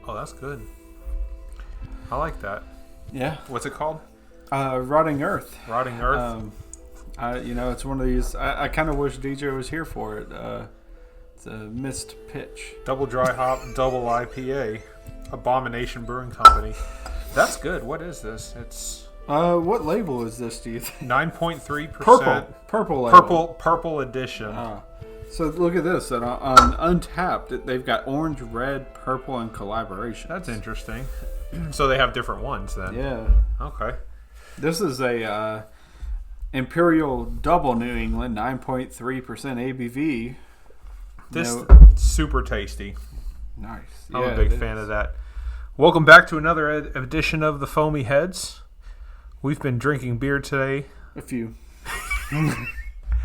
Oh, that's good. I like that. Yeah. What's it called? Rotting Earth. Rotting Earth. It's one of these. I kind of wish DJ was here for it. It's a missed pitch. Double dry hop, double IPA. Abomination Brewing Company. That's good. What is this? It's what label is this, do you think? 9.3%. Purple label. Purple edition. So look at this. On Untapped, they've got orange, red, purple, and collaboration. That's interesting. So they have different ones then. Yeah. Okay. This is a Imperial Double New England, 9.3% ABV. This super tasty. Nice. I'm a big fan of that. Welcome back to another edition of the Foamy Heads. We've been drinking beer today. A few.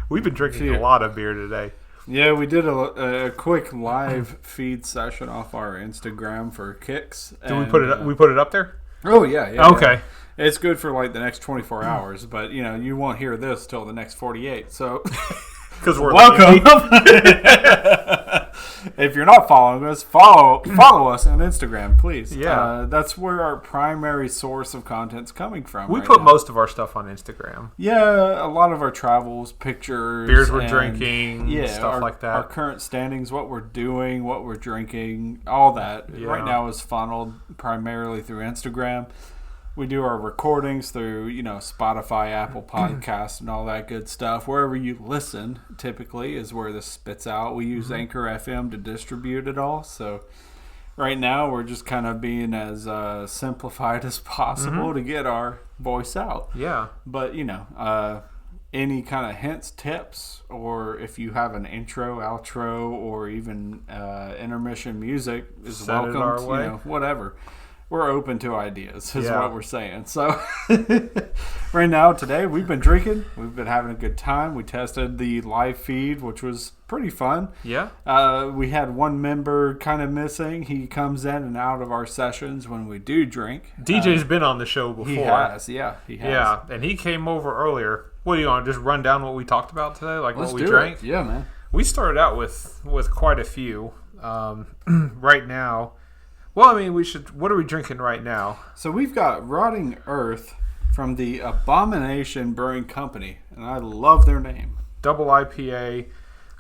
We've been drinking a lot of beer today. Yeah, we did a quick live feed session off our Instagram for kicks. Did we put it up? We put it up there? Oh, yeah. Okay. Yeah. It's good for like the next 24 hours, but you won't hear this till the next 48. So, because we're welcome. If you're not following us, follow us on Instagram, please. Yeah, that's where our primary source of content's coming from. We put most of our stuff on Instagram. Yeah, a lot of our travels, pictures, beers we're drinking, stuff like that. Our current standings, what we're doing, what we're drinking, all that. Yeah. Right now is funneled primarily through Instagram. We do our recordings through, Spotify, Apple Podcasts, and all that good stuff. Wherever you listen, typically, is where this spits out. We use Anchor FM to distribute it all. So right now, we're just kind of being as simplified as possible to get our voice out. Yeah. But, any kind of hints, tips, or if you have an intro, outro, or even intermission music is welcome. Our way. Whatever. We're open to ideas, is what we're saying. So, right now, today, we've been drinking. We've been having a good time. We tested the live feed, which was pretty fun. Yeah. We had one member kind of missing. He comes in and out of our sessions when we do drink. DJ's been on the show before. He has. Yeah, and he came over earlier. What do you want to just run down what we talked about today? Like Let's what we do drank? It. Yeah, man. We started out with quite a few. Right now... Well, what are we drinking right now? So we've got Rotting Earth from the Abomination Brewing Company, and I love their name. Double IPA,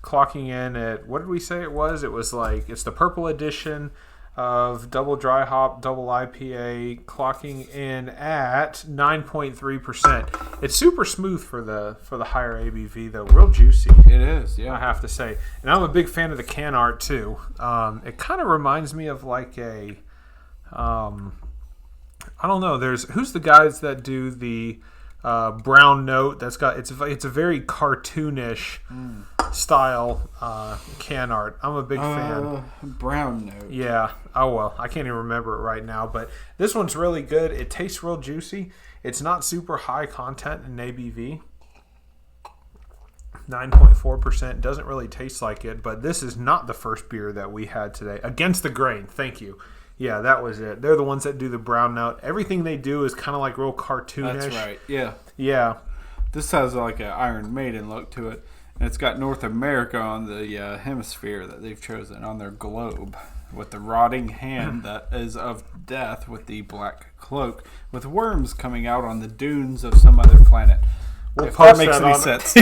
clocking in at, what did we say it was? It was it's the purple edition of double dry hop, double IPA, clocking in at 9.3%. It's super smooth for the higher ABV, though. Real juicy. It is, yeah. I have to say. And I'm a big fan of the can art, too. It kind of reminds me of like a... I don't know. Who's the guys that do the brown note? It's a very cartoonish style can art. I'm a big fan. Brown note. Yeah. Oh well, I can't even remember it right now. But this one's really good. It tastes real juicy. It's not super high content in ABV. 9.4%. Doesn't really taste like it. But this is not the first beer that we had today. Against the Grain. Thank you. Yeah, that was it. They're the ones that do the brown note. Everything they do is kind of like real cartoonish. That's right. Yeah. Yeah. This has like an Iron Maiden look to it. And it's got North America on the hemisphere that they've chosen on their globe with the rotting hand that is of death with the black cloak with worms coming out on the dunes of some other planet. If that makes any sense.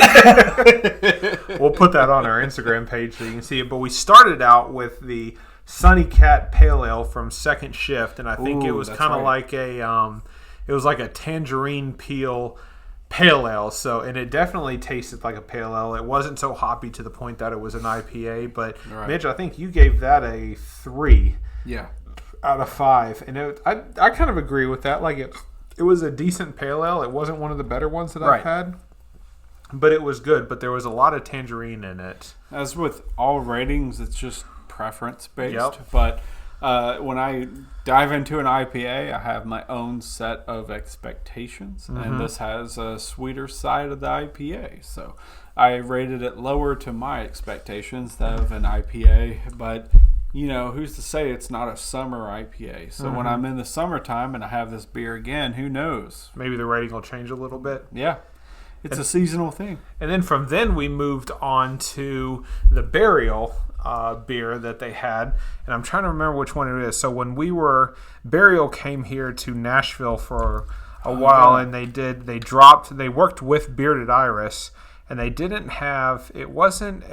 We'll put that on our Instagram page so you can see it. But we started out with the Sunny Cat Pale Ale from Second Shift, and I think it was kind of like a tangerine peel pale ale. So, and it definitely tasted like a pale ale. It wasn't so hoppy to the point that it was an IPA. But Mitch, I think you gave that a 3. Yeah. Out of 5, and I kind of agree with that. Like it was a decent pale ale. It wasn't one of the better ones that I've had, but it was good. But there was a lot of tangerine in it. As with all ratings, it's just preference based. Yep. But when I dive into an IPA, I have my own set of expectations, and this has a sweeter side of the IPA. So I rated it lower to my expectations of an IPA, but who's to say it's not a summer IPA? So when I'm in the summertime and I have this beer again, who knows? Maybe the rating will change a little bit. Yeah. It's a seasonal thing. And then from then we moved on to the Burial beer that they had, and I'm trying to remember which one it is. So when Burial came here to Nashville for a while, and they worked with Bearded Iris, and they didn't have, it wasn't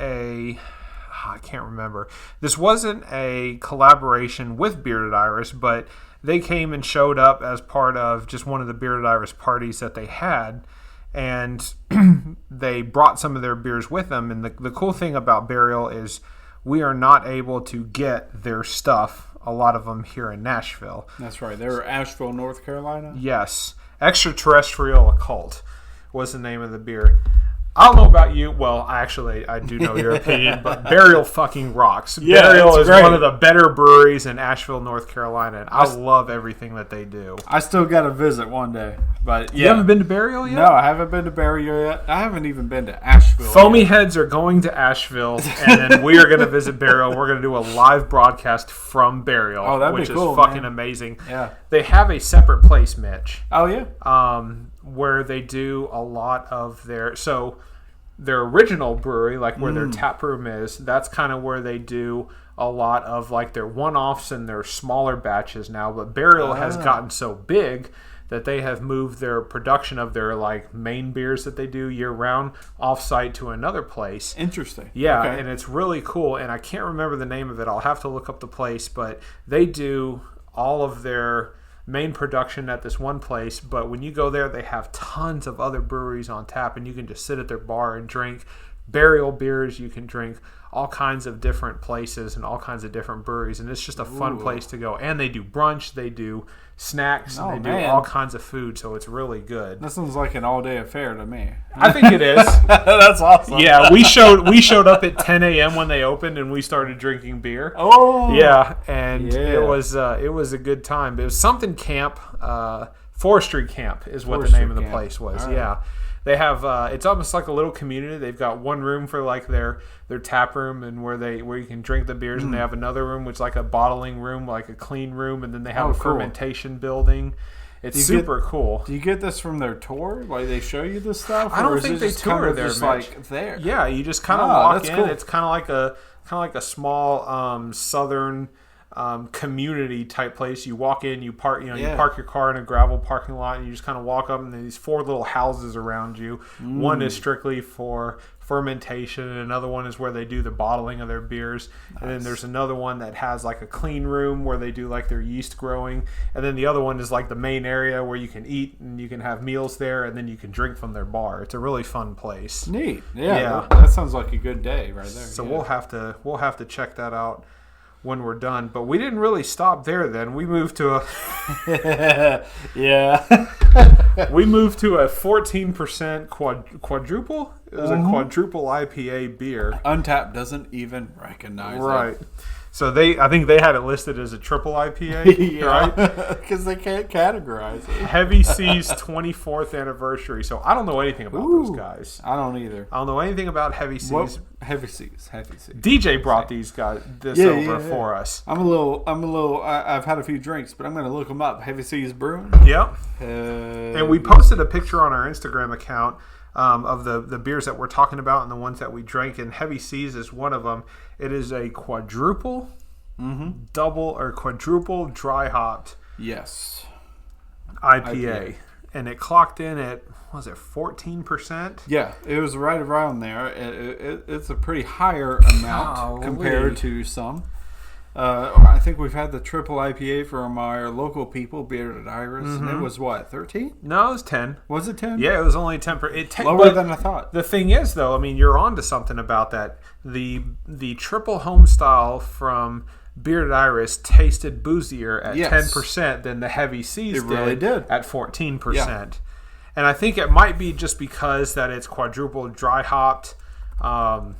I can't remember. This wasn't a collaboration with Bearded Iris, but they came and showed up as part of just one of the Bearded Iris parties that they had, and they brought some of their beers with them. And the cool thing about Burial is we are not able to get their stuff, a lot of them, here in Nashville. That's right. They were Asheville, North Carolina? Yes. Extraterrestrial Occult was the name of the beer. I don't know about you. Well, I do know your opinion, but Burial fucking rocks. Yeah, Burial is great. one of the better breweries in Asheville, North Carolina, and I love everything that they do. I still got to visit one day, but You haven't been to Burial yet? No, I haven't been to Burial yet. I haven't even been to Asheville. Foamy Heads are going to Asheville, and then we are going to visit Burial. We're going to do a live broadcast from Burial, which is cool, fucking man. amazing. Yeah. They have a separate place, Mitch. Oh, yeah? Where they do a lot of their original brewery, like where their tap room is, that's kind of where they do a lot of like their one-offs and their smaller batches now. But Burial has gotten so big that they have moved their production of their like main beers that they do year-round off-site to another place. Interesting. Yeah, Okay. and it's really cool. And I can't remember the name of it. I'll have to look up the place. But they do all of their main production at this one place, but when you go there, they have tons of other breweries on tap, and you can just sit at their bar and drink Burial beers. You can drink all kinds of different places and all kinds of different breweries, and it's just a fun place to go. And they do brunch, they do snacks, and they do all kinds of food, so it's really good. That sounds like an all-day affair to me. I think it is. That's awesome. Yeah, we showed up at 10 a.m. when they opened, and we started drinking beer. Oh, yeah, and it was a good time. It was something camp, Forestry Camp is what the name of the place was. Right. Yeah, they have it's almost like a little community. They've got one room for like their tap room and where you can drink the beers, and they have another room which is like a bottling room, like a clean room, and then they have a fermentation building. It's super cool. Do you get this from their tour? Like they show you this stuff? I don't think they tour there, just Mitch. Like there. Yeah, you just kind of walk in. Cool. It's kind of like a small southern community type place. You walk in, you park your car in a gravel parking lot, and you just kind of walk up, and there's 4 little houses around you. One is strictly for fermentation, and another one is where they do the bottling of their beers. Nice. And then there's another one that has like a clean room where they do like their yeast growing, and then the other one is like the main area where you can eat and you can have meals there, and then you can drink from their bar. It's a really fun place. Neat. Yeah. That sounds like a good day right there. So we'll have to check that out when we're done. But we didn't really stop there then. We moved to a we moved to a 14% quadruple. It was a quadruple IPA beer. Untapped doesn't even recognize it. Right. So I think they had it listed as a triple IPA, right? Because they can't categorize it. Heavy Seas 24th anniversary. So I don't know anything about those guys. I don't either. I don't know anything about Heavy Seas. Heavy Seas. DJ brought these guys over for us. I'm a little. I've had a few drinks, but I'm going to look them up. Heavy Seas Brewing. Yep. And we posted a picture on our Instagram account of the beers that we're talking about and the ones that we drank, and Heavy Seas is one of them. It is a quadruple, double or quadruple dry hopped IPA, and it clocked in at 14%? Yeah, it was right around there. It's a pretty higher amount compared to some. I think we've had the triple IPA from our local people, Bearded Iris, and it was what, 13? No, it was 10. Was it 10? Yeah, it was only 10%. Lower than I thought. The thing is, though, I mean, you're onto something about that. The triple home style from Bearded Iris tasted boozier at 10% than the Heavy Seas did at 14%. Yeah. And I think it might be just because that it's quadruple dry hopped. I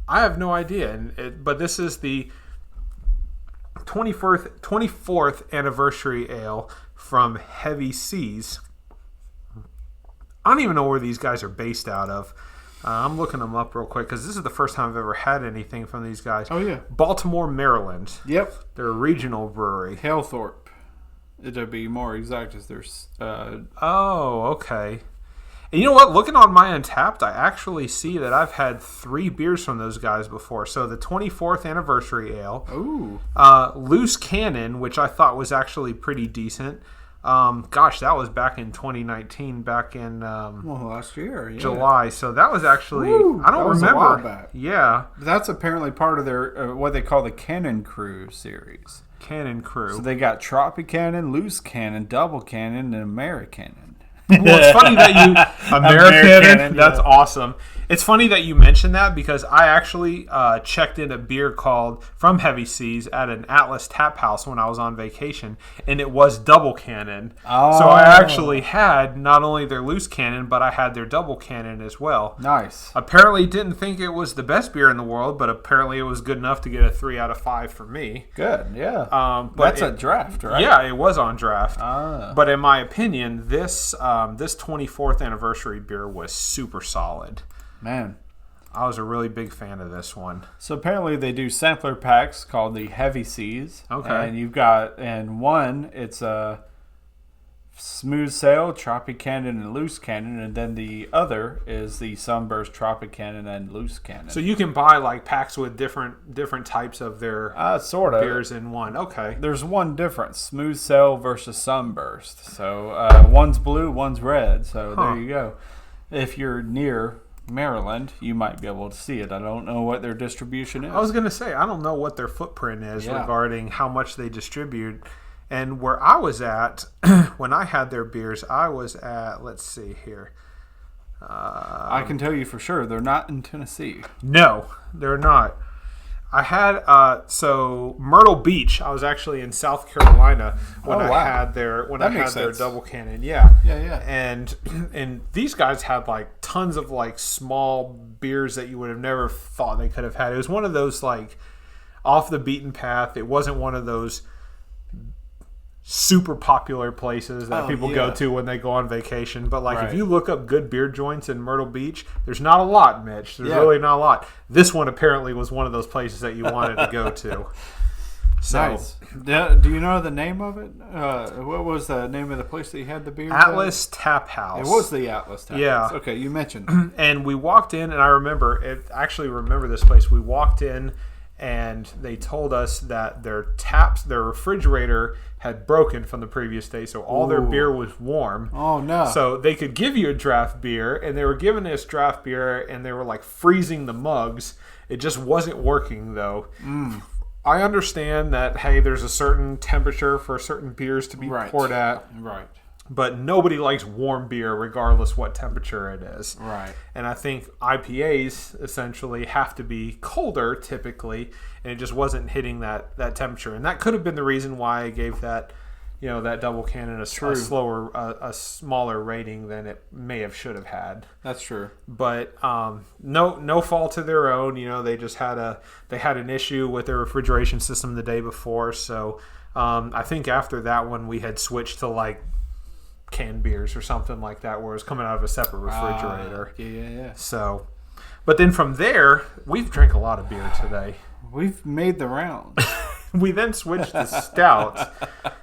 have no idea, but this is the 24th anniversary ale from Heavy Seas. I don't even know where these guys are based out of. I'm looking them up real quick because this is the first time I've ever had anything from these guys. Oh, yeah. Baltimore, Maryland. Yep. They're a regional brewery. Halethorpe. To be more exact, is their... okay. And you know what? Looking on my Untapped, I actually see that I've had 3 beers from those guys before. So the 24th Anniversary Ale. Ooh. Loose Cannon, which I thought was actually pretty decent. Gosh, that was back in 2019, back in last year, July. So that was actually I don't remember. A while back. Yeah, that's apparently part of their what they call the Cannon Crew series. Cannon Crew. So they got Tropicannon, Loose Cannon, Double Cannon, and Americannon. Well, it's funny that you Americannon. That's awesome. It's funny that you mentioned that because I actually checked in a beer called From Heavy Seas at an Atlas Tap House when I was on vacation, and it was Double Cannon. Oh. So I actually had not only their Loose Cannon, but I had their Double Cannon as well. Nice. Apparently didn't think it was the best beer in the world, but apparently it was good enough to get a 3 out of 5 for me. Good, yeah. But that's a draft, right? Yeah, it was on draft. But in my opinion, this 24th anniversary beer was super solid. Man, I was a really big fan of this one. So apparently they do sampler packs called the Heavy Seas. Okay. And you've got, in one, it's a Smooth Sail, Tropicannon, and Loose Cannon. And then the other is the Sunburst, Tropicannon, and Loose Cannon. So you can buy like packs with different types of their sort of beers in one. Okay. There's one difference, Smooth Sail versus Sunburst. So one's blue, one's red. So there you go. If you're near Maryland, you might be able to see it. I don't know what their distribution is. I was going to say, I don't know what their footprint is regarding how much they distribute. And where I was at, when I had their beers, I was at, let's see here. I can tell you for sure, they're not in Tennessee. No, they're not. I had, so Myrtle Beach, I was actually in South Carolina when I had their Double Cannon. Yeah. Yeah. And these guys had like tons of like small beers that you would have never thought they could have had. It was one of those like off the beaten path. It wasn't one of those super popular places that people go to when they go on vacation. But like if you look up good beer joints in Myrtle Beach, there's not a lot, Mitch. There's really not a lot. This one apparently was one of those places that you wanted to go to. So, nice. Do you know the name of it? What was the name of the place that you had the beer? Atlas Tap House. It was the Atlas Tap House. Okay, you mentioned it. And we walked in, and I remember this place. We walked in, and they told us that their refrigerator had broken from the previous day, so all their beer was warm. Oh, no. So they could give you a draft beer, and they were giving us draft beer, and they were like freezing the mugs. It just wasn't working, though. I understand that, hey, there's a certain temperature for certain beers to be poured at. Right. But nobody likes warm beer regardless what temperature it is. Right. And I think IPAs essentially have to be colder typically, and it just wasn't hitting that temperature. And that could have been the reason why I gave that Double Cannon a smaller rating than it should have had. That's true. But no fault of their own. They just had an issue with their refrigeration system the day before. So I think after that one we had switched to like canned beers or something like that, where it was coming out of a separate refrigerator. Yeah. So, but then from there, we've drank a lot of beer today. We've made the rounds. We then switched to stout.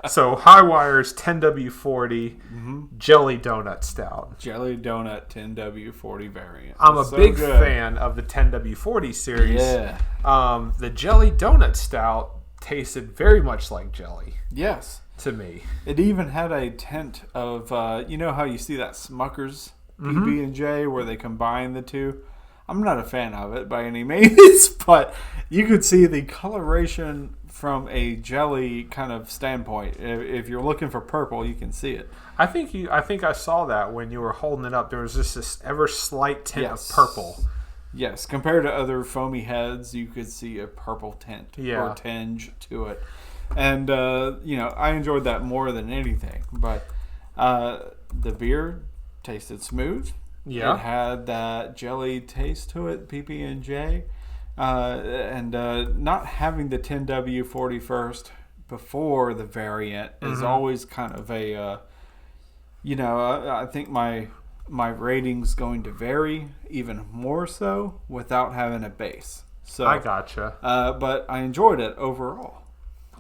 So Highwire's 10W40 Jelly Donut Stout. Jelly Donut 10W40 variant. I'm a big fan of the 10W40 series. Yeah. The Jelly Donut Stout tasted very much like jelly. Yes. To me. It even had a tint of, you know how you see that Smucker's PB&J where they combine the two? I'm not a fan of it by any means, but you could see the coloration from a jelly kind of standpoint. If you're looking for purple, you can see it. I think I saw that when you were holding it up. There was just this ever slight tint of purple. Yes, compared to other foamy heads, you could see a purple tint or tinge to it. And, I enjoyed that more than anything. But the beer tasted smooth. Yeah. It had that jelly taste to it, PB&J. And not having the 10W40 first before the variant is always kind of a, I think my rating's going to vary even more so without having a base. So I gotcha. But I enjoyed it overall.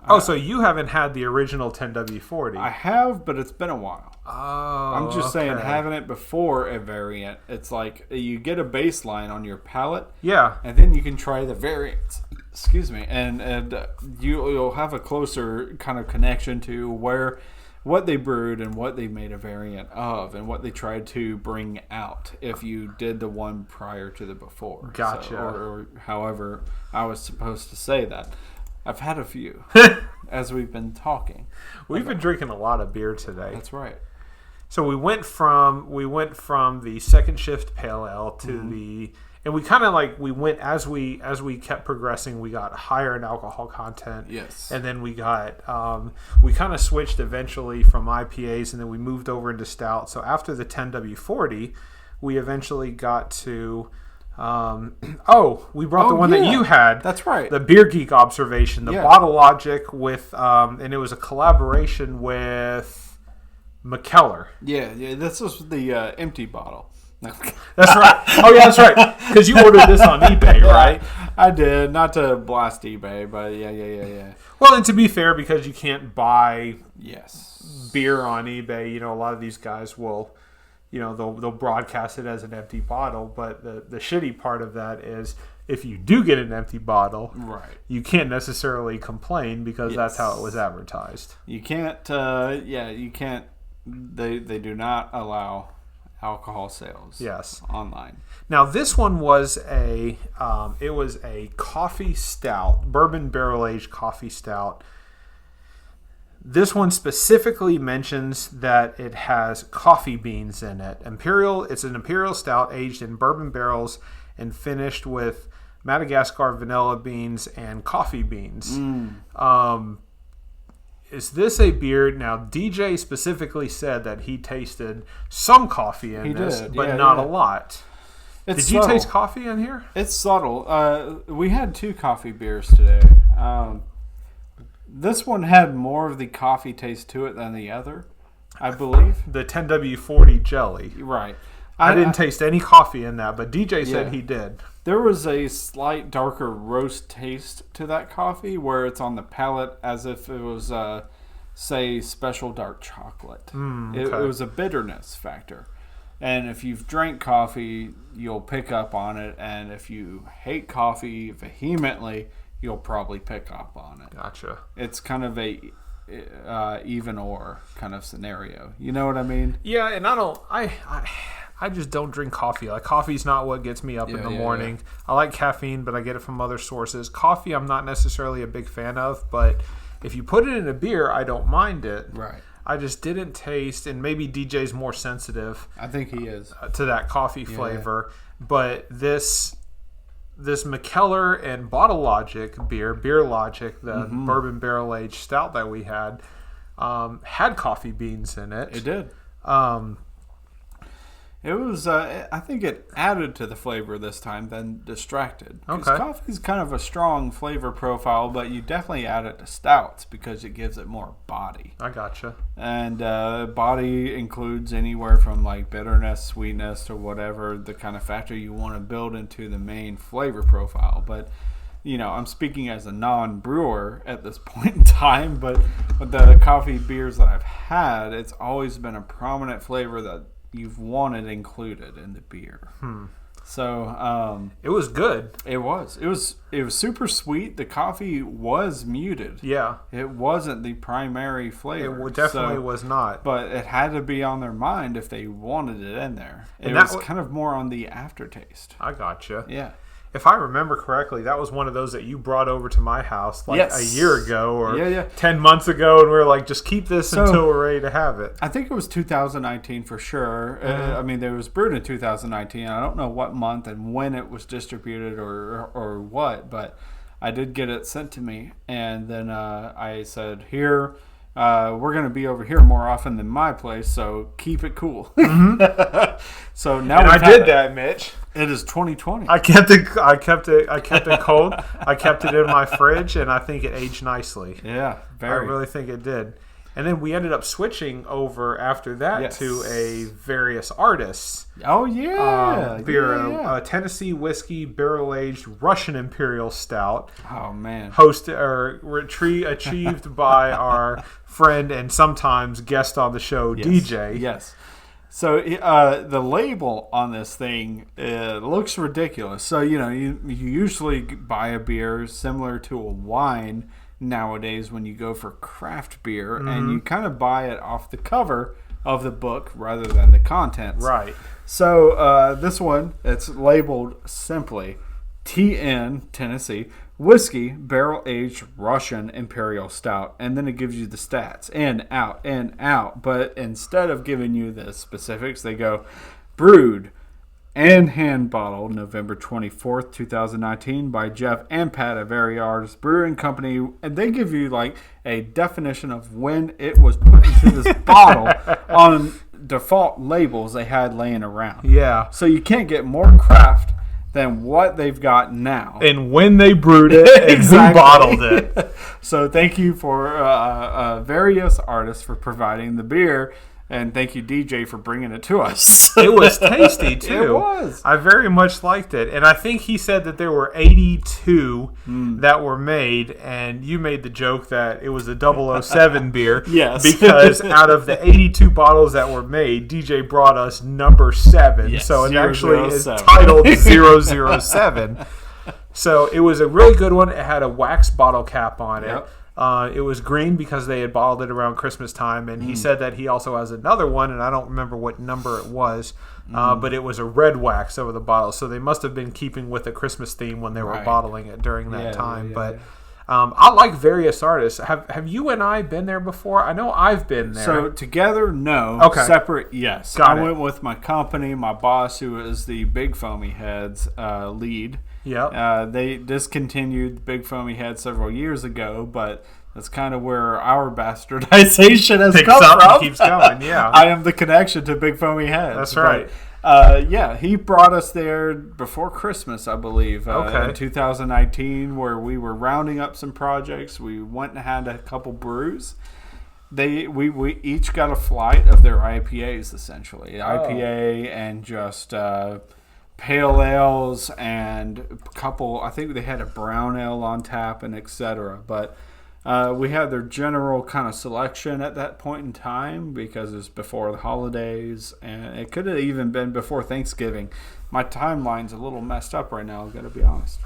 Oh, so you haven't had the original 10W40? I have, but it's been a while. Oh, I'm just saying, having it before a variant, it's like you get a baseline on your palate. Yeah. And then you can try the variants. Excuse me. And you'll have a closer kind of connection to what they brewed and what they made a variant of and what they tried to bring out if you did the one prior to the before. Gotcha. So, or however I was supposed to say that. I've had a few as we've been talking. We've been drinking a lot of beer today. That's right. So we went from the second shift pale ale to the, and we kind of like, we went as we kept progressing, we got higher in alcohol content. Yes. And then we got we kind of switched eventually from IPAs, and then we moved over into stout. So after the 10W40, we eventually got to we brought the one that you had. That's right. The Beer Geek Observation, the Bottle Logic with and it was a collaboration with McKellar. Yeah, this was the empty bottle. That's right. Oh, yeah, that's right. Because you ordered this on eBay, right? I did. Not to blast eBay, but yeah. Well, and to be fair, because you can't buy beer on eBay, a lot of these guys will, they'll broadcast it as an empty bottle. But the shitty part of that is if you do get an empty bottle, right, you can't necessarily complain because that's how it was advertised. You can't, you can't. They do not allow alcohol sales. Yes, online. Now this one was a coffee stout, bourbon barrel aged coffee stout. This one specifically mentions that it has coffee beans in it. It's an imperial stout aged in bourbon barrels and finished with Madagascar vanilla beans and coffee beans. Is this a beer? Now, DJ specifically said that he tasted some coffee in this, but not a lot. Did you taste coffee in here? It's subtle. We had 2 coffee beers today. This one had more of the coffee taste to it than the other, I believe. The 10W40 jelly. Right. I didn't taste any coffee in that, but DJ said he did. There was a slight darker roast taste to that coffee where it's on the palate as if it was, say, special dark chocolate. It was a bitterness factor. And if you've drank coffee, you'll pick up on it. And if you hate coffee vehemently, you'll probably pick up on it. Gotcha. It's kind of a even or kind of scenario. You know what I mean? Yeah, and I just don't drink coffee. Like, coffee's not what gets me up in the morning. Yeah. I like caffeine, but I get it from other sources. Coffee, I'm not necessarily a big fan of, but if you put it in a beer, I don't mind it. Right. I just didn't taste, and maybe DJ's more sensitive. I think he is. To that coffee flavor. But this McKellar and Bottle Logic Beer Logic, the bourbon barrel aged stout that we had coffee beans in it. It did. It was, I think it added to the flavor this time than distracted. Because coffee is kind of a strong flavor profile, but you definitely add it to stouts because it gives it more body. I gotcha. And body includes anywhere from like bitterness, sweetness, or whatever the kind of factor you want to build into the main flavor profile. But, I'm speaking as a non-brewer at this point in time, but with the coffee beers that I've had, it's always been a prominent flavor that you've wanted included in the beer. So it was good. It was super sweet. The coffee was muted. Yeah, it wasn't the primary flavor. It definitely was not. But it had to be on their mind if they wanted it in there. It was kind of more on the aftertaste. I gotcha. Yeah. If I remember correctly, that was one of those that you brought over to my house a year ago or 10 months ago, and we were like, just keep this until we're ready to have it. I think it was 2019 for sure. It was brewed in 2019. I don't know what month and when it was distributed or what, but I did get it sent to me. And then I said, here, we're going to be over here more often than my place, so keep it cool. So now I did that, Mitch. It is 2020. I kept it cold. I kept it in my fridge, and I think it aged nicely. Yeah, very. I really think it did. And then we ended up switching over after that to a Various Artists. Oh, yeah. Beer, a Tennessee whiskey barrel-aged Russian Imperial Stout. Oh, man. Achieved by our friend and sometimes guest on the show, DJ. Yes. So the label on this thing looks ridiculous. So, you usually buy a beer similar to a wine nowadays when you go for craft beer, and you kind of buy it off the cover of the book rather than the contents. Right. So this one, it's labeled simply TN, Tennessee, Whiskey Barrel Aged Russian Imperial Stout, and then it gives you the stats, in, out. But instead of giving you the specifics, they go brewed and hand bottled November 24th, 2019 by Jeff and Pat at Various Artists Brewing Company. And they give you like a definition of when it was put into this bottle on default labels they had laying around. Yeah. So you can't get more craft than what they've got now. And when they brewed it and who bottled it. So thank you for Various Artists for providing the beer. And thank you, DJ, for bringing it to us. It was tasty, too. It was. I very much liked it. And I think he said that there were 82 that were made. And you made the joke that it was a 007 beer. Yes. Because out of the 82 bottles that were made, DJ brought us number 7. Yes, so it actually is 007. titled 007. So it was a really good one. It had a wax bottle cap on it. Yep. It was green because they had bottled it around Christmas time, and he said that he also has another one, and I don't remember what number it was, but it was a red wax over the bottle, so they must have been keeping with the Christmas theme when they were bottling it during that time. But I like Various Artists. Have you and I been there before? I know I've been there. So together, no. Okay. Separate, yes. Got it. Went with my company, my boss, who is the Big Foamy Heads lead. Yep. They discontinued Big Foamy Head several years ago, but that's kind of where our bastardization has Picks come up from. and keeps going, yeah. I am the connection to Big Foamy Heads. That's right. But, he brought us there before Christmas, I believe, in 2019, where we were rounding up some projects. We went and had a couple brews. We each got a flight of their IPAs, essentially. IPA and just pale ales and a couple, I think they had a brown ale on tap and etc. But we had their general kind of selection at that point in time because it's before the holidays, and it could have even been before Thanksgiving. My timeline's a little messed up right now, I've got to be honest.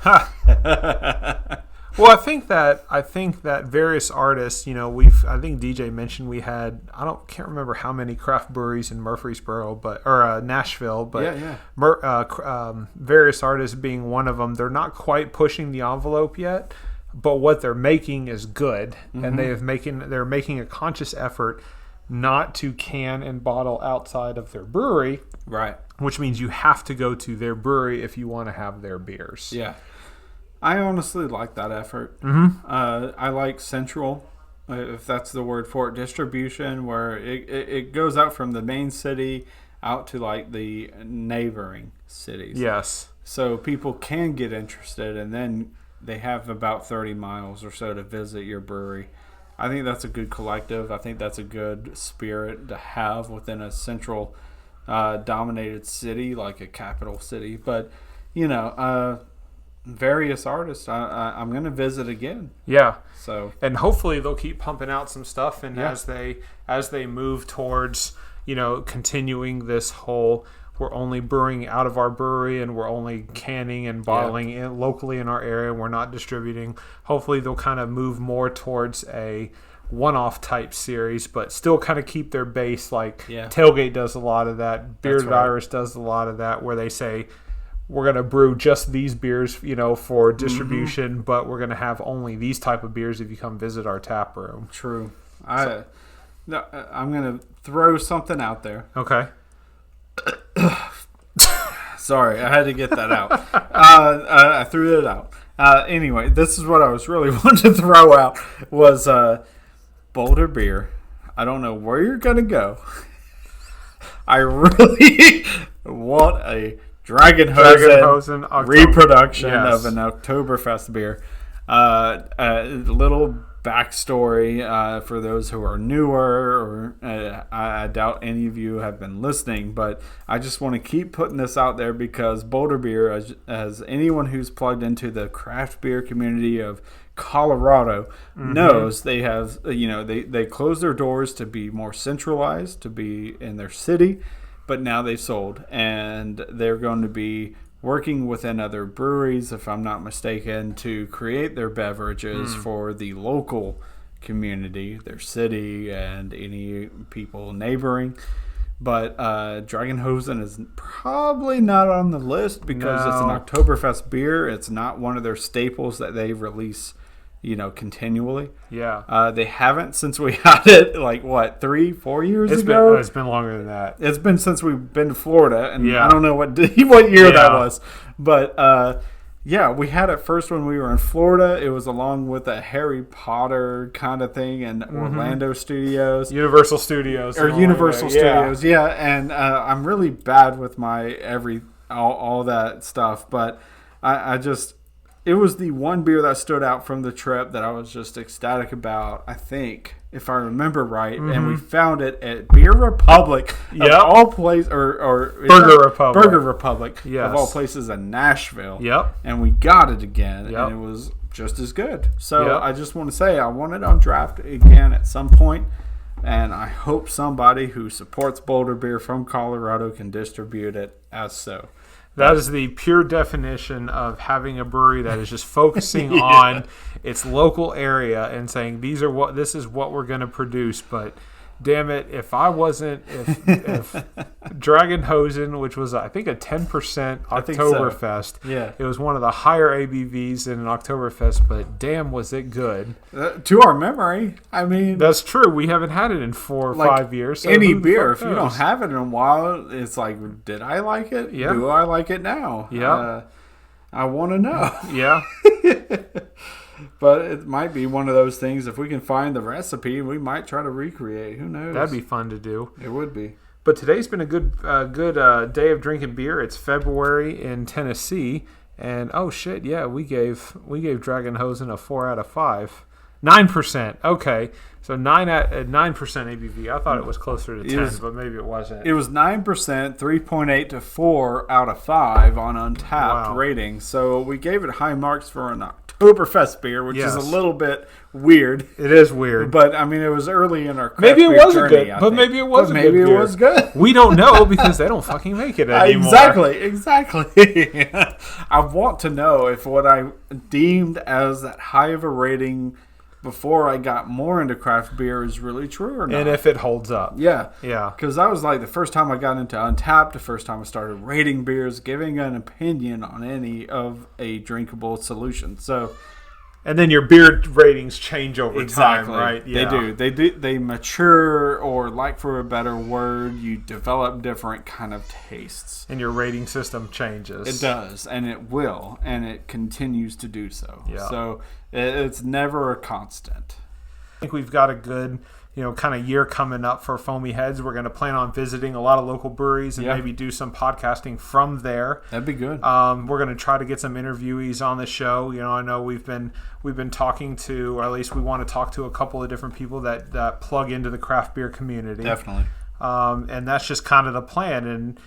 Well, I think that Various Artists, I think DJ mentioned we had, can't remember how many craft breweries in Murfreesboro, or Nashville, but Various Artists being one of them. They're not quite pushing the envelope yet, but what they're making is good, and they're making a conscious effort not to can and bottle outside of their brewery, right? Which means you have to go to their brewery if you want to have their beers. Yeah. I honestly like that effort. I like central, if that's the word for it, distribution, where it goes out from the main city out to like the neighboring cities. Yes. So people can get interested, and then they have about 30 miles or so to visit your brewery. I think that's a good collective. I think that's a good spirit to have within a central dominated city, like a capital city. But, Various Artists, I'm going to visit again. Yeah. So, and hopefully they'll keep pumping out some stuff, and as they move towards, continuing this whole, we're only brewing out of our brewery and we're only canning and bottling in locally in our area, we're not distributing. Hopefully they'll kind of move more towards a one-off type series, but still kind of keep their base. Like Tailgate does a lot of that. Bearded Iris does a lot of that, where they say, we're going to brew just these beers, for distribution, but we're going to have only these type of beers if you come visit our tap room. True. I'm going to throw something out there. Okay. Sorry, I had to get that out. I threw it out. Anyway, this is what I was really wanting to throw out was Boulder Beer. I don't know where you're going to go. I really want a Dragonhosen reproduction of an Oktoberfest beer. A little backstory for those who are newer, or I doubt any of you have been listening, but I just want to keep putting this out there because Boulder Beer, as anyone who's plugged into the craft beer community of Colorado knows, they have, they closed their doors to be more centralized, to be in their city, but now they've sold, and they're going to be working within other breweries, if I'm not mistaken, to create their beverages for the local community, their city, and any people neighboring. But Dragonhosen is probably not on the list because it's an Oktoberfest beer. It's not one of their staples that they release, continually. Yeah. They haven't since we had it, 3-4 years ago? It's been longer than that. It's been since we've been to Florida, and I don't know what year that was. But, we had it first when we were in Florida. It was along with a Harry Potter kind of thing in Orlando Studios. Universal Studios. Studios, yeah. And I'm really bad with my all that stuff, but it was the one beer that stood out from the trip that I was just ecstatic about, I think, if I remember right. And we found it at Beer Republic of all places, or Burger Republic of all places in Nashville. Yep. And we got it again, and it was just as good. So I just want to say I want it on draft again at some point, and I hope somebody who supports Boulder Beer from Colorado can distribute it as so. That is the pure definition of having a brewery that is just focusing on its local area and saying this is what we're going to produce. But damn it, if Dragonhosen, which was I think a 10% Oktoberfest, it was one of the higher ABVs in an Oktoberfest, but damn was it good. To our memory, I mean, that's true. We haven't had it in 4 or 5 years. So any beer, if you don't have it in a while, it's like, did I like it? Yeah. Do I like it now? Yeah. I want to know. Yeah. But it might be one of those things. If we can find the recipe, we might try to recreate. Who knows? That'd be fun to do. It would be. But today's been a good day of drinking beer. It's February in Tennessee, and we gave Dragonhosen a 4 out of 5, 9%. Okay, so 9% ABV. I thought it was closer to 10, but maybe it wasn't. It was 9%, 3.8 to 4 out of 5 on Untappd rating. So we gave it high marks for an Oktoberfest beer, which is a little bit weird. It is weird. But, I mean, it was early in our craft maybe it beer was journey, good, but maybe it was a good beer. Maybe it was good. We don't know because they don't fucking make it anymore. Exactly. I want to know if what I deemed as that high of a rating before I got more into craft beer is really true or not. And if it holds up. Yeah. Yeah. Because that was like the first time I got into Untappd, the first time I started rating beers, giving an opinion on any of a drinkable solution. So, and then your beer ratings change over time, right? Yeah. They do. They mature, or like for a better word, you develop different kind of tastes. And your rating system changes. It does, and it will, and it continues to do so. Yeah. So it's never a constant. I think we've got a good, kind of year coming up for Foamy Heads. We're going to plan on visiting a lot of local breweries and maybe do some podcasting from there. That'd be good. We're going to try to get some interviewees on the show. I know we've been talking to, or at least we want to talk to a couple of different people that plug into the craft beer community. Definitely. And that's just kind of the plan. And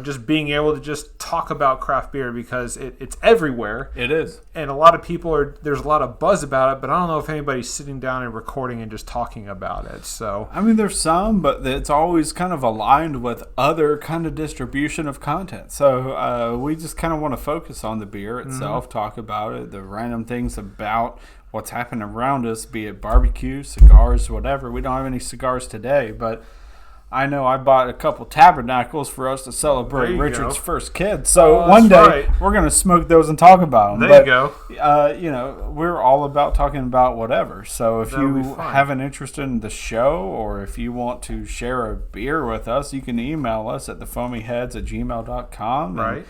just being able to just talk about craft beer because it's everywhere. It is. And a lot of people there's a lot of buzz about it, but I don't know if anybody's sitting down and recording and just talking about it. So, I mean, there's some, but it's always kind of aligned with other kind of distribution of content. So we just kind of want to focus on the beer itself, talk about it, the random things about what's happening around us, be it barbecue, cigars, whatever. We don't have any cigars today, but I know I bought a couple tabernacles for us to celebrate Richard's first kid. So one day we're going to smoke those and talk about them. There you go. We're all about talking about whatever. So if you have an interest in the show, or if you want to share a beer with us, you can email us at thefoamyheads@gmail.com. Right.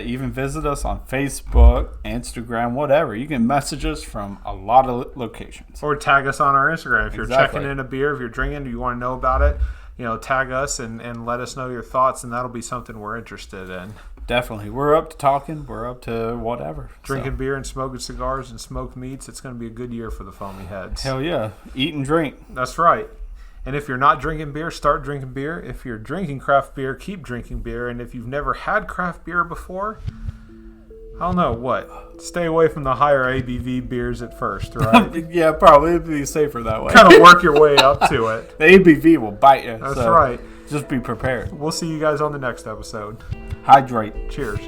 Even visit us on Facebook, Instagram, whatever. You can message us from a lot of locations. Or tag us on our Instagram. If you're checking in a beer, if you're drinking, you want to know about it, tag us and let us know your thoughts, and that'll be something we're interested in. Definitely. We're up to talking. We're up to whatever. Drinking beer and smoking cigars and smoked meats. It's going to be a good year for the Foamy Heads. Hell yeah. Eat and drink. That's right. And if you're not drinking beer, start drinking beer. If you're drinking craft beer, keep drinking beer. And if you've never had craft beer before, I don't know, what? Stay away from the higher ABV beers at first, right? Yeah, probably. It'd be safer that way. Kind of work your way up to it. The ABV will bite you. That's right. Just be prepared. We'll see you guys on the next episode. Hydrate. Cheers.